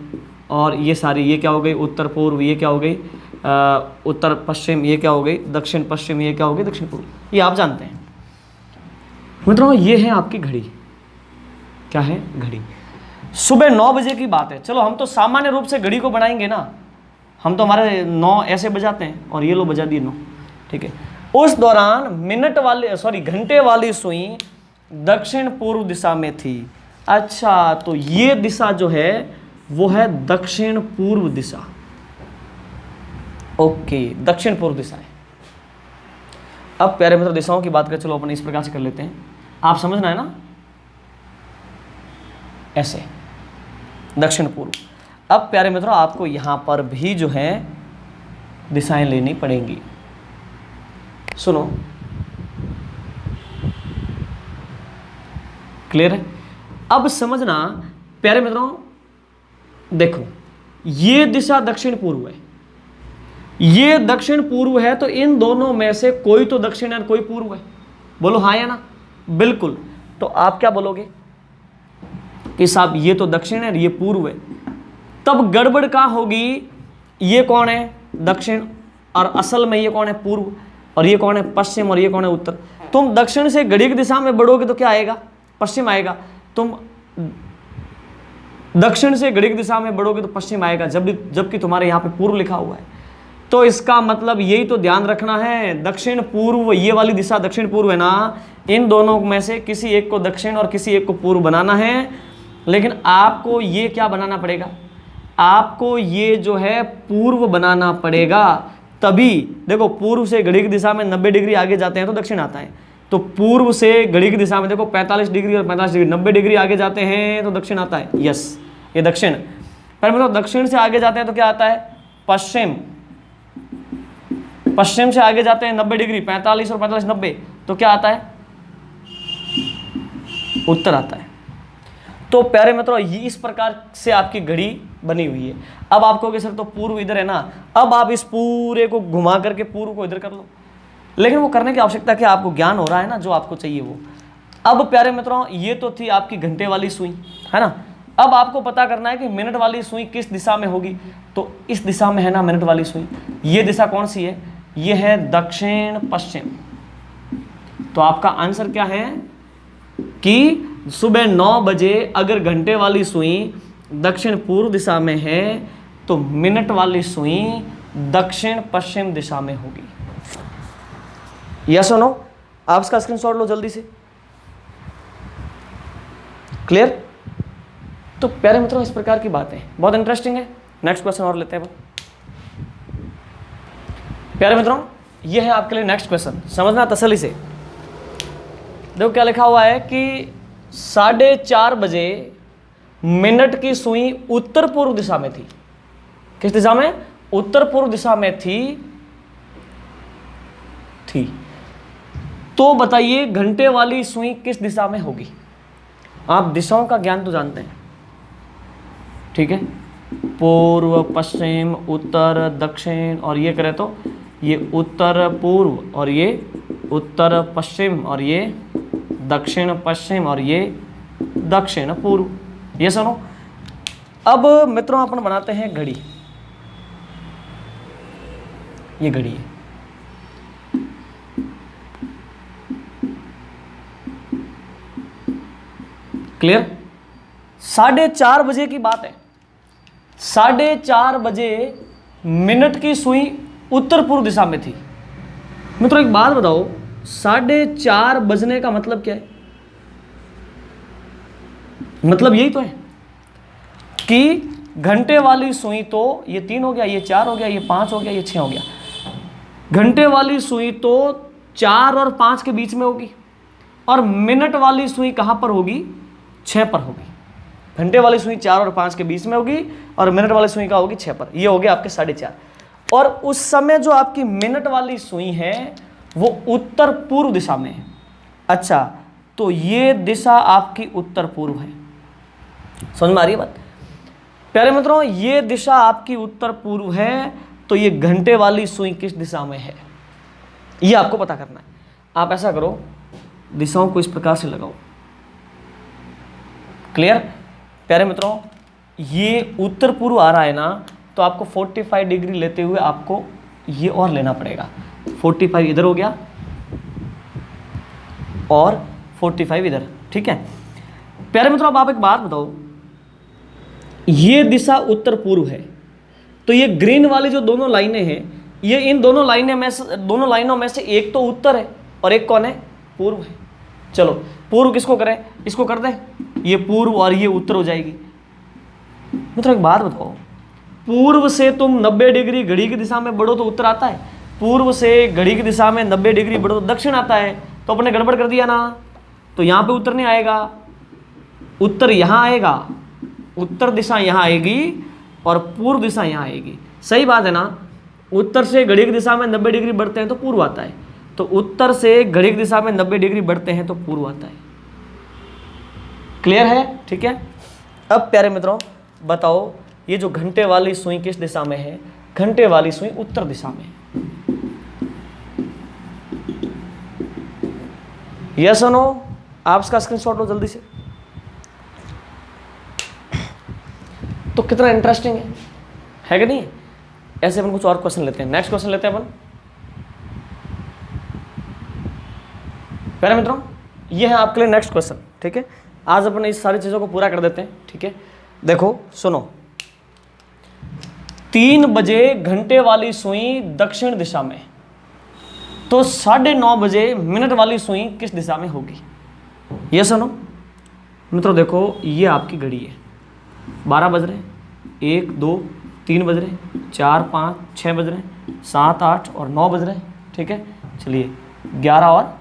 और ये सारी, ये क्या हो गई उत्तर पूर्व, ये क्या हो गई उत्तर पश्चिम, ये क्या हो गई दक्षिण पश्चिम, ये क्या हो गई दक्षिण पूर्व, ये आप जानते हैं। मित्रों ये है आपकी घड़ी, क्या है घड़ी। सुबह 9 बजे की बात है। चलो हम तो सामान्य रूप से घड़ी को बनाएंगे ना, हम तो हमारे 9 ऐसे बजाते हैं और ये लो बजा दिए 9, ठीक है। उस दौरान मिनट वाली घंटे वाली सुई दक्षिण पूर्व दिशा में थी। अच्छा, तो ये दिशा जो है वो है दक्षिण पूर्व दिशा। ओके, दक्षिण पूर्व दिशा है। अब प्यारे मित्र दिशाओं की बात करें, चलो अपन इस प्रकार से कर लेते हैं, आप समझना है ना, ऐसे दक्षिण पूर्व। अब प्यारे मित्रों आपको यहां पर भी जो है दिशाएं लेनी पड़ेंगी। सुनो, क्लियर है। अब समझना प्यारे मित्रों, देखो ये दिशा दक्षिण पूर्व है, ये दक्षिण पूर्व है, तो इन दोनों में से कोई तो दक्षिण है और कोई पूर्व है। बोलो हाँ या ना, बिल्कुल। तो आप क्या बोलोगे कि साहब ये तो दक्षिण है और ये पूर्व है। तब गड़बड़ कहाँ होगी, ये कौन है दक्षिण और असल में ये कौन है पूर्व, और ये कौन है पश्चिम और ये कौन है उत्तर। तुम दक्षिण से घड़ी की दिशा में बढ़ोगे तो क्या आएगा, पश्चिम आएगा। तुम दक्षिण से घड़ी की दिशा में बढ़ोगे तो पश्चिम आएगा, जबकि तुम्हारे यहाँ पे पूर्व लिखा हुआ है। तो इसका मतलब यही तो ध्यान रखना है, दक्षिण पूर्व, ये वाली दिशा दक्षिण पूर्व है ना, इन दोनों में से किसी एक को दक्षिण और किसी एक को पूर्व बनाना है। लेकिन आपको ये क्या बनाना पड़ेगा, आपको ये जो है पूर्व बनाना पड़ेगा। तभी देखो, पूर्व से घड़ी की दिशा में 90 डिग्री आगे जाते हैं तो दक्षिण आता है। तो पूर्व से घड़ी की दिशा में देखो 45 डिग्री और 45 डिग्री, 90 डिग्री आगे जाते हैं तो दक्षिण आता है। यस, ये दक्षिण। पर मतलब दक्षिण से आगे जाते हैं तो क्या आता है पश्चिम, पश्चिम से आगे जाते हैं 90 डिग्री, 45 और 45 90, तो क्या आता है उत्तर आता है। तो प्यारे मित्रों ये इस प्रकार से आपकी घड़ी बनी हुई है। अब आप कहोगे सर तो पूर्व इधर है ना, अब आप इस पूरे को घुमा करके पूर्व को इधर कर लो, लेकिन वो करने की आवश्यकता क्या, आपको ज्ञान हो रहा है ना जो आपको चाहिए वो। अब प्यारे मित्रों ये तो थी आपकी घंटे वाली सुई, है ना। अब आपको पता करना है कि मिनट वाली सुई किस दिशा में होगी। तो इस दिशा में है ना मिनट वाली सुई, ये दिशा कौन सी है, ये है दक्षिण पश्चिम। तो आपका आंसर क्या है कि सुबह 9 बजे अगर घंटे वाली सुई दक्षिण पूर्व दिशा में है तो मिनट वाली सुई दक्षिण पश्चिम दिशा में होगी। यस और नो? आप इसका स्क्रीनशॉट लो जल्दी से। क्लियर? तो प्यारे मित्रों, इस प्रकार की बातें बहुत इंटरेस्टिंग है। नेक्स्ट क्वेश्चन और लेते हैं। प्यारे मित्रों, ये है आपके लिए नेक्स्ट क्वेश्चन, समझना तसल्ली से। देखो क्या लिखा हुआ है कि 4:30 बजे मिनट की सुई उत्तर पूर्व दिशा में थी। किस दिशा में? उत्तर पूर्व दिशा में थी। तो बताइए घंटे वाली सुई किस दिशा में होगी? आप दिशाओं का ज्ञान तो जानते हैं, ठीक है? पूर्व, पश्चिम, उत्तर, दक्षिण, और ये करें तो ये उत्तर पूर्व, और ये उत्तर पश्चिम, और ये दक्षिण पश्चिम, और ये दक्षिण पूर्व। ये सुनो। अब मित्रों अपन बनाते हैं घड़ी। ये घड़ी है। क्लियर? 4:30 बजे की बात है। 4:30 बजे मिनट की सुई उत्तर पूर्व दिशा में थी। मित्रों एक बात बताओ, 4:30 बजने का मतलब क्या है? मतलब यही तो है कि घंटे वाली सुई तो ये 3 हो गया, ये 4 हो गया, ये 5 हो गया, ये 6 हो गया। घंटे वाली सुई तो 4 और 5 के बीच में होगी, और मिनट वाली सुई कहां पर होगी? 6 पर होगी। घंटे वाली सुई 4 और 5 के बीच में होगी, और मिनट वाली सुई का होगी 6 पर। ये हो गया आपके 4:30। और उस समय जो आपकी मिनट वाली सुई है वो उत्तर पूर्व दिशा में है। अच्छा, तो ये दिशा आपकी उत्तर पूर्व है। समझ में आ रही है बात? प्यारे मित्रों, ये दिशा आपकी उत्तर पूर्व है, तो ये घंटे वाली सुई किस दिशा में है ये आपको पता करना है। आप ऐसा करो, दिशाओं को इस प्रकार से लगाओ। क्लियर? प्यारे मित्रों, ये उत्तर पूर्व आ रहा है ना, तो आपको 45 डिग्री लेते हुए आपको ये और लेना पड़ेगा। 45 इधर हो गया और 45 इधर, ठीक है? प्यारे मित्रों, अब आप एक बात बताओ, ये दिशा उत्तर पूर्व है, तो ये ग्रीन वाली जो दोनों लाइनें हैं, ये इन दोनों लाइनों में से एक तो उत्तर है और एक कौन है? पूर्व है। चलो पूर्व किसको करें? इसको कर दें, ये पूर्व और ये उत्तर हो जाएगी। मित्रों एक बात बताओ, पूर्व से तुम 90 डिग्री घड़ी की दिशा में बढ़ो तो उत्तर आता है, पूर्व से घड़ी की दिशा में 90 डिग्री बढ़ो तो दक्षिण आता है। तो अपने गड़बड़ कर दिया ना, तो यहाँ पे उत्तर नहीं आएगा, उत्तर यहाँ आएगा, उत्तर दिशा यहाँ आएगी और पूर्व दिशा यहाँ आएगी। सही बात है ना? उत्तर से घड़ी की दिशा में 90 डिग्री बढ़ते हैं तो पूर्व आता है, तो उत्तर से घड़ी की दिशा में 90 डिग्री बढ़ते हैं तो पूर्व आता है। क्लियर है? ठीक है। अब प्यारे मित्रों बताओ, ये जो घंटे वाली सुई किस दिशा में है? घंटे वाली सुई उत्तर दिशा में है। यस और नो? आप इसका स्क्रीनशॉट लो जल्दी से। तो कितना इंटरेस्टिंग है कि नहीं? ऐसे अपन कुछ और क्वेश्चन लेते हैं। नेक्स्ट क्वेश्चन लेते हैं अपन। प्यारे मित्रों, ये है आपके लिए नेक्स्ट क्वेश्चन, ठीक है? आज अपन इस सारी चीजों को पूरा कर देते हैं, ठीक है? देखो सुनो, 3 बजे घंटे वाली सुई दक्षिण दिशा में, तो 9:30 बजे मिनट वाली सुई किस दिशा में होगी? ये सुनो मित्रों, देखो ये आपकी घड़ी है, 12 बज रहे हैं, 1 2 3 बज रहे हैं, 4 5 6 बज रहे हैं, 7 8 और 9 बज रहे हैं, ठीक है? चलिए 11 और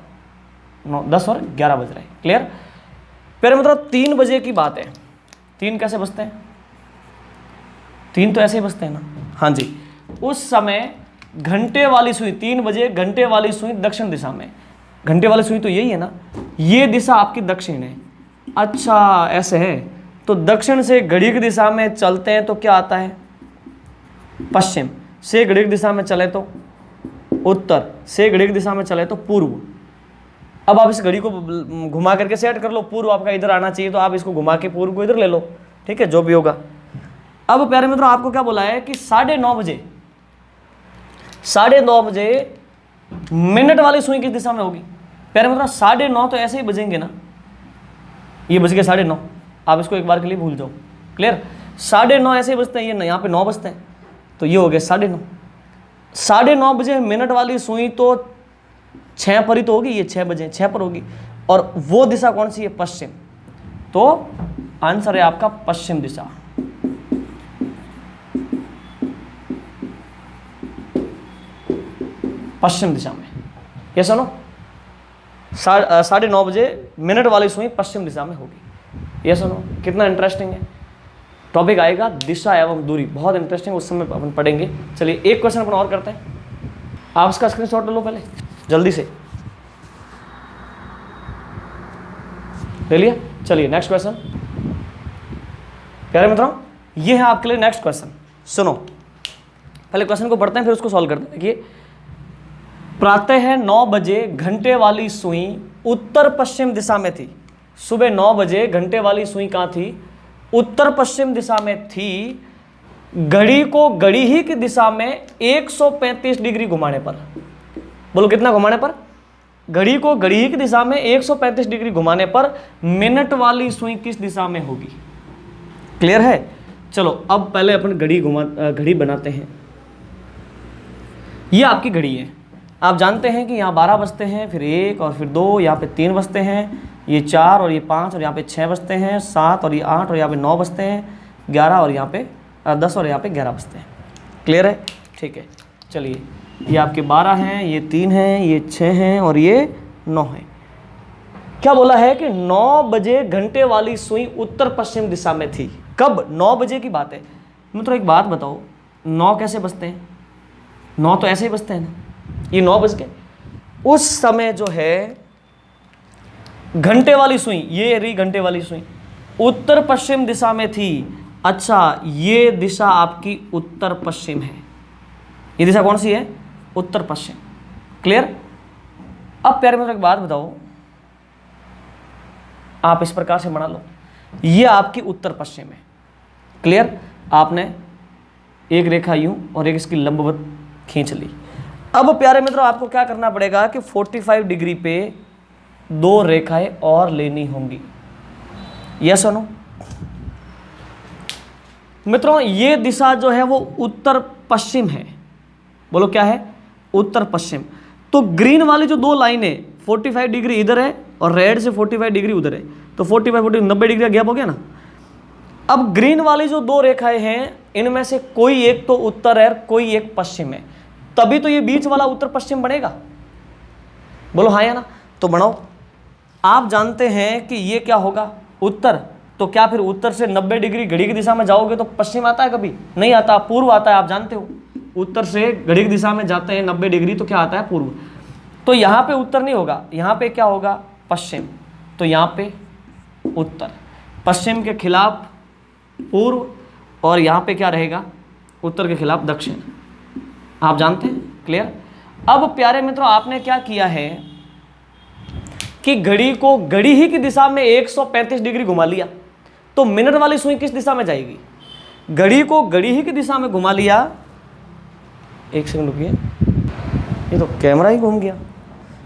9 10 और 11 बज रहे हैं। क्लियर? फिर मतलब 3 बजे की बात है। 3 कैसे बजते हैं? 3 तो ऐसे ही बजते हैं ना। हाँ जी, उस समय घंटे वाली सुई 3 बजे घंटे वाली सुई दक्षिण दिशा में, घंटे वाली सुई तो यही है ना, ये दिशा आपकी दक्षिण है। अच्छा ऐसे है, तो दक्षिण से घड़ी की दिशा में चलते हैं तो क्या आता है? पश्चिम। से घड़ी की दिशा में चले तो उत्तर, से घड़ी की दिशा में चले तो पूर्व। अब आप इस घड़ी को घुमा करके सेट कर लो, पूर्व आपका इधर आना चाहिए, तो आप इसको घुमा के पूर्व को इधर ले लो, ठीक है? जो भी होगा। अब प्यारे मित्रों आपको क्या बोला है कि 9:30 बजे, 9:30 बजे मिनट वाली सुई किस दिशा में होगी? प्यारे मित्रों 9:30 तो ऐसे ही बजेंगे ना, ये बज गए 9:30, आप इसको एक बार के लिए भूल जाओ। क्लियर? 9:30 ऐसे ही बजते हैं, ये यहाँ पे 9 बजते हैं, तो ये हो गए 9:30। 9:30 बजे मिनट वाली सुई तो 6 पर ही तो होगी, ये 6 बजे 6 पर होगी, और वो दिशा कौन सी है? पश्चिम। तो आंसर है आपका पश्चिम दिशा। पश्चिम दिशा में, ये सुनो, 9:30 बजे मिनट वाली सुई पश्चिम दिशा में होगी। ये सुनो कितना इंटरेस्टिंग है। टॉपिक आएगा दिशा एवं दूरी, बहुत इंटरेस्टिंग, उस समय अपन पढ़ेंगे। चलिए एक क्वेश्चन अपन और करते हैं, आप इसका स्क्रीनशॉट ले लो पहले जल्दी से, ले लिया? चलिए नेक्स्ट क्वेश्चन। प्यारे मित्रों, ये है आपके लिए नेक्स्ट क्वेश्चन। सुनो, पहले क्वेश्चन को पढ़ते हैं फिर उसको सॉल्व करते हैं। देखिए, प्रातः 9 बजे घंटे वाली सुई उत्तर पश्चिम दिशा में थी। सुबह 9 बजे घंटे वाली सुई कहाँ थी? उत्तर पश्चिम दिशा में थी। घड़ी को घड़ी ही की दिशा में 135 डिग्री घुमाने पर, बोलो कितना घुमाने पर? घड़ी को घड़ी ही की दिशा में 135 डिग्री घुमाने पर मिनट वाली सुई किस दिशा में होगी? क्लियर है? चलो अब पहले अपन घड़ी बनाते हैं। ये आपकी घड़ी है, आप जानते हैं कि यहाँ 12 बजते हैं, फिर 1 और फिर 2, यहाँ पे 3 बजते हैं, ये 4 और ये 5 और यहाँ पे 6 बजते हैं, 7 और ये 8 और यहाँ पे 9 बजते हैं, 11 और यहाँ पे 10 और यहाँ पे 11 बजते हैं। क्लियर है? ठीक है, चलिए ये आपके 12 हैं, ये 3 हैं, ये 6 हैं और ये 9 हैं। क्या बोला है कि 9 बजे घंटे वाली सुई उत्तर पश्चिम दिशा में थी। कब? 9 बजे की बात है। मित्रों एक बात बताओ, 9 कैसे बजते हैं? 9 तो ऐसे ही बजते हैं ना, ये 9 बज गए। उस समय जो है घंटे वाली सुई, ये रही घंटे वाली सुई, उत्तर पश्चिम दिशा में थी। अच्छा, ये दिशा आपकी उत्तर पश्चिम है। ये दिशा कौन सी है? उत्तर पश्चिम। क्लियर? अब प्यारे मित्रों एक बात बताओ, आप इस प्रकार से बना लो, ये आपकी उत्तर पश्चिम है। क्लियर? आपने एक रेखा यूं और एक इसकी लंबवत खींच ली। अब प्यारे मित्रों आपको क्या करना पड़ेगा कि 45 डिग्री पे 2 रेखाएं और लेनी होंगी। यस और नो? मित्रों ये दिशा जो है वो उत्तर पश्चिम है। बोलो क्या है? उत्तर पश्चिम। तो ग्रीन वाली जो 2 लाइनें 45 डिग्री इधर है और रेड से 45 डिग्री उधर है, तो 45 90 डिग्री का गैप हो गया ना। अब ग्रीन वाली जो 2 रेखाएं हैं, इनमें से कोई एक तो उत्तर है, कोई एक पश्चिम है, तभी तो ये बीच वाला उत्तर पश्चिम बनेगा। बोलो हाँ या ना? तो बनाओ। आप जानते हैं कि ये क्या होगा? उत्तर। तो क्या फिर उत्तर से 90 डिग्री घड़ी की दिशा में जाओगे तो पश्चिम आता है? कभी नहीं आता, पूर्व आता है। आप जानते हो, उत्तर से घड़ी की दिशा में जाते हैं 90 डिग्री तो क्या आता है? पूर्व। तो यहाँ पे उत्तर नहीं होगा, यहाँ पे क्या होगा? पश्चिम। तो यहाँ पे उत्तर, पश्चिम के खिलाफ पूर्व, और यहाँ पे क्या रहेगा? उत्तर के खिलाफ दक्षिण। आप जानते हैं? क्लियर? अब प्यारे मित्रों आपने क्या किया है कि घड़ी को घड़ी ही की दिशा में 135 डिग्री घुमा लिया, तो मिनट वाली सुई किस दिशा में जाएगी? घड़ी को घड़ी ही की दिशा में घुमा लिया। एक सेकंड रुकिए, ये तो कैमरा ही घूम गया,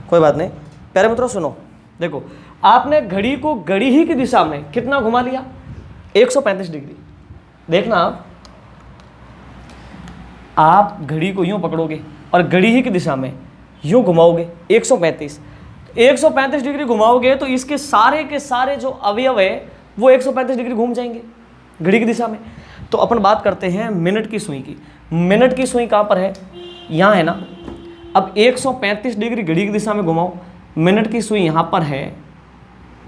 कोई बात नहीं। प्यारे मित्रों सुनो, देखो आपने घड़ी को घड़ी ही की दिशा में कितना घुमा लिया? 135 डिग्री। देखना आप घड़ी को यूं पकड़ोगे और घड़ी ही की दिशा में यूं घुमाओगे 135 डिग्री घुमाओगे, तो इसके सारे के सारे जो अवयव है वो 135 डिग्री घूम जाएंगे घड़ी की दिशा में। तो अपन बात करते हैं मिनट की सुई की। मिनट की सुई कहाँ पर है? यहाँ है ना। अब 135 डिग्री घड़ी की दिशा में घुमाओ, मिनट की सुई यहाँ पर है।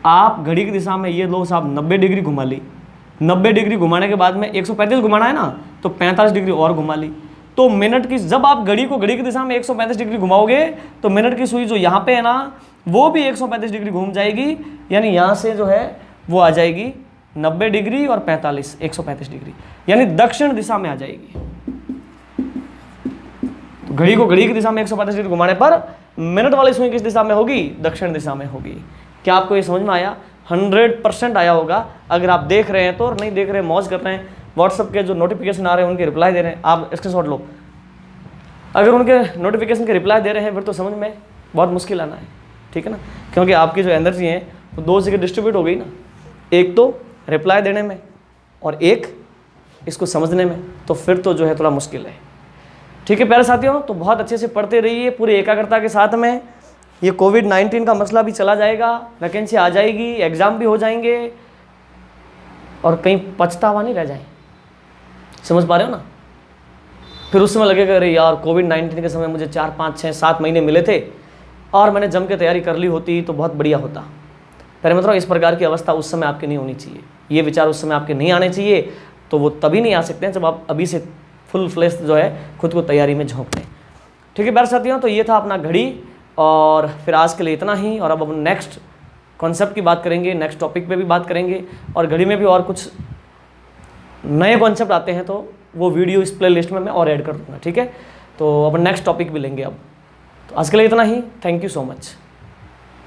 आप घड़ी की दिशा में ये लो साहब 90 डिग्री घुमा ली। 90 डिग्री घुमाने के बाद में 135 घुमाना है ना, तो 45 डिग्री और घुमा ली। तो मिनट की, जब आप घड़ी को घड़ी की दिशा में 135 डिग्री घुमाओगे तो मिनट की सुई जो यहाँ पे है ना, वो भी 135 डिग्री घूम जाएगी। यानी यहाँ से जो है वो आ जाएगी 90 डिग्री और 45, 135 डिग्री, यानी दक्षिण दिशा में आ जाएगी। तो घड़ी को घड़ी की दिशा में 135 डिग्री घुमाने पर मिनट वाली सुई किस दिशा में होगी? दक्षिण दिशा में होगी। क्या आपको ये समझ में आया? 100% आया होगा। अगर आप देख रहे हैं तो, और नहीं देख रहे हैं मौज कर रहे हैं, व्हाट्सएप के जो नोटिफिकेशन आ रहे हैं उनके रिप्लाई दे रहे हैं, आप स्क्रीनशॉट लो। अगर उनके नोटिफिकेशन के रिप्लाई दे रहे हैं फिर तो समझ में बहुत मुश्किल आना है, ठीक है ना, क्योंकि आपकी जो एनर्जी है वो 2 जगह डिस्ट्रीब्यूट हो गई ना। एक तो रिप्लाई देने में और एक इसको समझने में, तो फिर तो जो है थोड़ा मुश्किल है। ठीक है प्यारे साथियों, तो बहुत अच्छे से पढ़ते रहिए पूरी एकाग्रता के साथ में। ये कोविड-19 का मसला भी चला जाएगा, वैकेंसी आ जाएगी, एग्ज़ाम भी हो जाएंगे और कहीं पछतावा नहीं रह जाए। समझ पा रहे हो ना? फिर उस समय लगेगा अरे यार कोविड-19 के समय मुझे 4, 5, 6, 7 महीने मिले थे और मैंने जम के तैयारी कर ली होती तो बहुत बढ़िया होता। पहले मतलब इस प्रकार की अवस्था उस समय आपकी नहीं होनी चाहिए, ये विचार उस समय आपके नहीं आने चाहिए। तो वो तभी नहीं आ सकते हैं जब आप अभी से फुल फ्लेश जो है खुद को तैयारी में झोंक लें। ठीक है प्यारे साथियों, तो ये था अपना घड़ी, और फिर आज के लिए इतना ही। और अब नेक्स्ट कॉन्सेप्ट की बात करेंगे, नेक्स्ट टॉपिक पे भी बात करेंगे, और घड़ी में भी और कुछ नए कॉन्सेप्ट आते हैं तो वो वीडियो इस प्ले लिस्ट में मैं और ऐड कर दूँगा। ठीक है, तो अब नेक्स्ट टॉपिक भी लेंगे अब। तो आज के लिए इतना ही। Thank you so much.